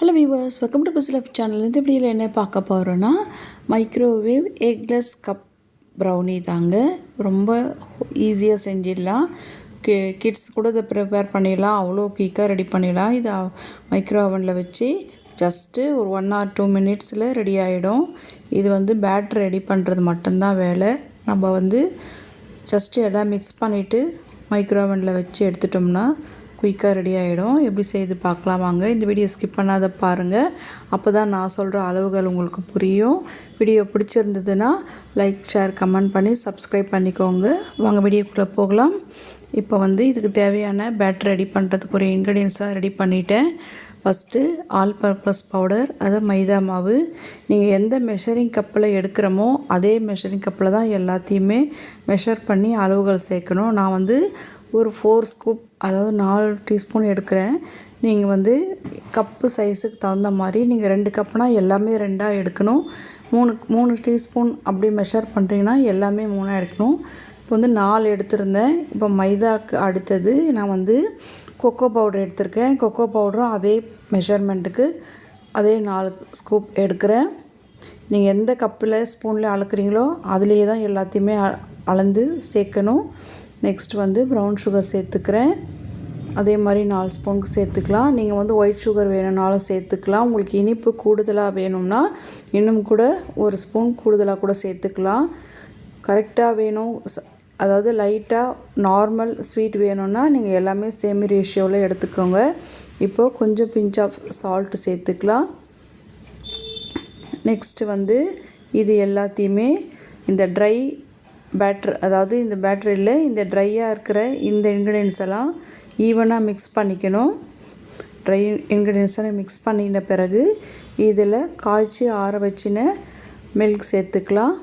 Hello viewers, welcome to பிஸ் life channel. இந்த வீடியோவில் என்ன பார்க்க போகிறோன்னா மைக்ரோவேவ் எக்லெஸ் கப் ப்ரௌனி தாங்க. ரொம்ப ஈஸியாக செஞ்சிடலாம். கிட்ஸ் கூட இதை ப்ரிப்பேர் பண்ணிடலாம். அவ்வளோ குயிக்காக ரெடி பண்ணிடலாம். இதை மைக்ரோ ஓவனில் வச்சு ஜஸ்ட்டு ஒரு 1 or 2 மினிட்ஸில் ரெடி ஆகிடும். இது பேட்டர் ரெடி பண்ணுறது மட்டும்தான் வேலை. நம்ம ஜஸ்ட்டு எல்லாம் மிக்ஸ் பண்ணிவிட்டு மைக்ரோ ஓவனில் வச்சு எடுத்துட்டோம்னா குயிக்காக ரெடி ஆகிடும். எப்படி செய்து பார்க்கலாம் வாங்க. இந்த வீடியோ ஸ்கிப் பண்ணாத பாருங்கள். அப்போ தான் நான் சொல்கிற அளவுகள் உங்களுக்கு புரியும். வீடியோ பிடிச்சிருந்ததுன்னா லைக், ஷேர், கமெண்ட் பண்ணி சப்ஸ்கிரைப் பண்ணிக்கோங்க. வாங்க வீடியோக்குள்ளே போகலாம். இப்போ இதுக்கு தேவையான பேட்டர் ரெடி பண்ணுறதுக்கு ஒரு இன்க்ரீடியன்ஸாக ரெடி பண்ணிட்டேன். ஃபஸ்ட்டு ஆல் பர்பஸ் பவுடர், அது மைதா மாவு. நீங்கள் எந்த மெஷரிங் கப்பில் எடுக்கிறோமோ அதே மெஷரிங் கப்பில் தான் எல்லாத்தையுமே மெஷர் பண்ணி அளவுகள் சேர்க்கணும். நான் ஒரு 4 ஸ்கூப், அதாவது 4 டீஸ்பூன் எடுக்கிறேன். நீங்கள் கப்பு சைஸுக்கு தகுந்த மாதிரி நீங்கள் 2 கப்புனால் எல்லாமே 2ஆக எடுக்கணும். 3 டீஸ்பூன் அப்படி மெஷர் பண்ணுறீங்கன்னா எல்லாமே 3ஆக எடுக்கணும். இப்போ 4 எடுத்திருந்தேன். இப்போ மைதாவுக்கு அடுத்தது நான் கொக்கோ பவுடர் எடுத்திருக்கேன். கொக்கோ பவுடரும் அதே மெஷர்மெண்ட்டுக்கு அதே 4 ஸ்கூப் எடுக்கிறேன். நீங்கள் எந்த கப்பில் ஸ்பூனில் அளக்குறீங்களோ அதுலேயே தான் எல்லாத்தையுமே அளந்து சேர்க்கணும். நெக்ஸ்ட் ப்ரௌன் சுகர் சேர்த்துக்கிறேன். அதே மாதிரி 4 ஸ்பூனுக்கு சேர்த்துக்கலாம். நீங்கள் ஒயிட் சுகர் வேணும்னாலும் சேர்த்துக்கலாம். உங்களுக்கு இனிப்பு கூடுதலாக வேணும்னா இன்னும் கூட 1 ஸ்பூன் கூடுதலாக கூட சேர்த்துக்கலாம். கரெக்டாக வேணும், அதாவது லைட்டாக நார்மல் ஸ்வீட் வேணும்னா நீங்கள் எல்லாமே சேம் ரேஷியோவில் எடுத்துக்கோங்க. இப்போது கொஞ்சம் பிஞ்ச் ஆஃப் சால்ட் சேர்த்துக்கலாம். நெக்ஸ்ட்டு இது எல்லாத்தையுமே இந்த ட்ரை பேட்டர், அதாவது இந்த பேட்டரியில் இந்த ட்ரையாக இருக்கிற இந்த இன்க்ரீடியன்ஸ் எல்லாம் ஈவனாக மிக்ஸ் பண்ணிக்கணும். ட்ரை இன்க்ரீடியன்ஸை மிக்ஸ் பண்ணின பிறகு இதில் காய்ச்சி ஆற வச்சின மில்க் சேர்த்துக்கலாம்.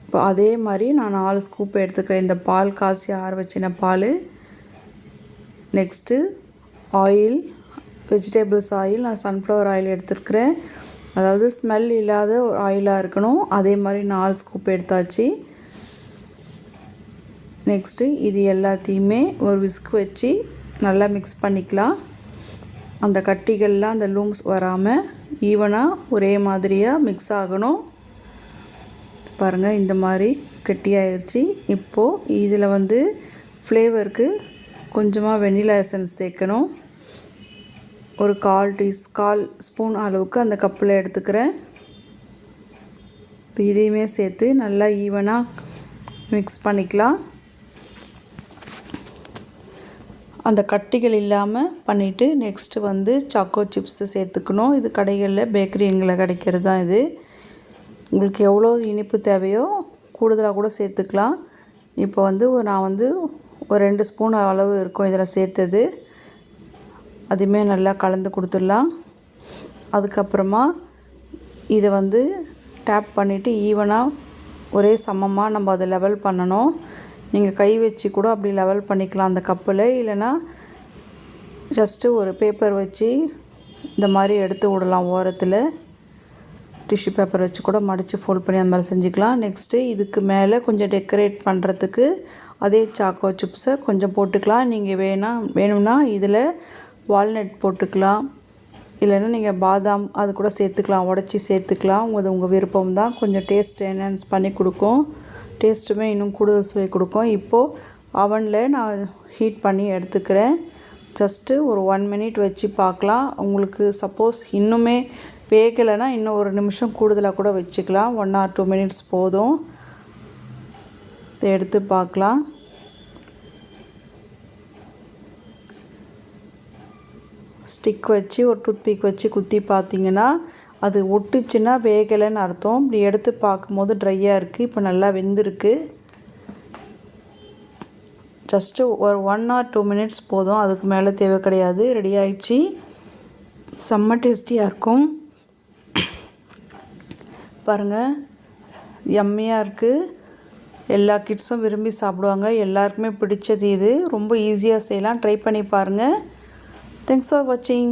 இப்போ அதே மாதிரி நான் 4 ஸ்கூப் எடுத்துக்கிறேன். இந்த பால் காய்ச்சி ஆற வச்சின பால். நெக்ஸ்ட்டு ஆயில், வெஜிடபிள்ஸ் ஆயில், நான் சன்ஃப்ளவர் ஆயில் எடுத்துருக்கிறேன். அதாவது ஸ்மெல் இல்லாத ஒரு ஆயிலாக இருக்கணும். அதே மாதிரி 4 ஸ்கூப் எடுத்தாச்சு. நெக்ஸ்ட்டு இது எல்லாத்தையுமே ஒரு விஸ்க் வச்சு நல்லா மிக்ஸ் பண்ணிக்கலாம். அந்த கட்டிகள்லாம் அந்த லூம்ஸ் வராமல் ஈவனாக ஒரே மாதிரியாக மிக்ஸ் ஆகணும். பாருங்கள், இந்த மாதிரி கெட்டியாகிடுச்சு. இப்போது இதில் ஃப்ளேவருக்கு கொஞ்சமாக வெண்ணிலா எசன்ஸ் சேர்க்கணும். ஒரு 1/4 ஸ்பூன் அளவுக்கு அந்த கப்பில் எடுத்துக்கிறேன். இப்போ இதையுமே சேர்த்து நல்லா ஈவனாக மிக்ஸ் பண்ணிக்கலாம். அந்த கட்டிகள் இல்லாமல் பண்ணிவிட்டு நெக்ஸ்ட்டு சாக்கோ சிப்ஸு சேர்த்துக்கணும். இது கடைகளில் பேக்கரிங்களில் கிடைக்கிறது தான். இது உங்களுக்கு எவ்வளோ இனிப்பு தேவையோ கூடுதலாக கூட சேர்த்துக்கலாம். இப்போ நான் ஒரு 2 ஸ்பூன் அளவு இருக்கும் இதில் சேர்த்தது. அதுவுமே நல்லா கலந்து கொடுத்துடலாம். அதுக்கப்புறமா இதை டேப் பண்ணிவிட்டு ஈவனாக ஒரே சமமாக நம்ம அதை லெவல் பண்ணணும். நீங்கள் கை வச்சு கூட அப்படி லெவல் பண்ணிக்கலாம் அந்த கப்பில். இல்லைன்னா ஜஸ்ட்டு ஒரு பேப்பர் வச்சு இந்த மாதிரி எடுத்து விடலாம். ஓரத்தில் டிஷ்யூ பேப்பர் வச்சு கூட மடித்து ஃபோல்ட் பண்ணி அந்த மாதிரி செஞ்சுக்கலாம். நெக்ஸ்ட்டு இதுக்கு மேலே கொஞ்சம் டெக்கரேட் பண்ணுறதுக்கு அதே சாக்கோ சிப்ஸை கொஞ்சம் போட்டுக்கலாம். நீங்கள் வேணும்னா இதில் வால்நட் போட்டுக்கலாம். இல்லைன்னா நீங்கள் பாதாம் அது கூட சேர்த்துக்கலாம், உடச்சி சேர்த்துக்கலாம். உங்கள் விருப்பம் தான். கொஞ்சம் டேஸ்ட் என்ஹான்ஸ் பண்ணி கொடுக்கும். டேஸ்ட்டுமே இன்னும் கூடுதல் சுவை கொடுக்கும். இப்போது அவனில் நான் ஹீட் பண்ணி எடுத்துக்கிறேன். ஜஸ்ட்டு ஒரு 1 மினிட் வச்சு பார்க்கலாம். உங்களுக்கு சப்போஸ் இன்னுமே வேகலைன்னா இன்னும் 1 நிமிஷம் கூடுதலாக கூட வச்சுக்கலாம். 1 or 2 மினிட்ஸ் போதும். எடுத்து பார்க்கலாம். ஸ்டிக் வச்சு ஒரு டூத்பிக் வச்சு குத்தி பார்த்தீங்கன்னா அது ஒட்டுச்சுன்னா வேகலைன்னு அர்த்தம். இப்படி எடுத்து பார்க்கும்போது ட்ரையாக இருக்குது. இப்போ நல்லா வெந்திருக்கு. ஜஸ்ட்டு ஒரு 1 or 2 மினிட்ஸ் போதும், அதுக்கு மேலே தேவை கிடையாது. ரெடி ஆகிடுச்சு. செம்ம டேஸ்டியாக இருக்கும். பாருங்கள், யம்மியாக இருக்குது. எல்லா கிட்ஸும் விரும்பி சாப்பிடுவாங்க. எல்லாருக்குமே பிடிச்சது இது. ரொம்ப ஈஸியாக செய்யலாம். ட்ரை பண்ணி பாருங்கள். Thanks for watching.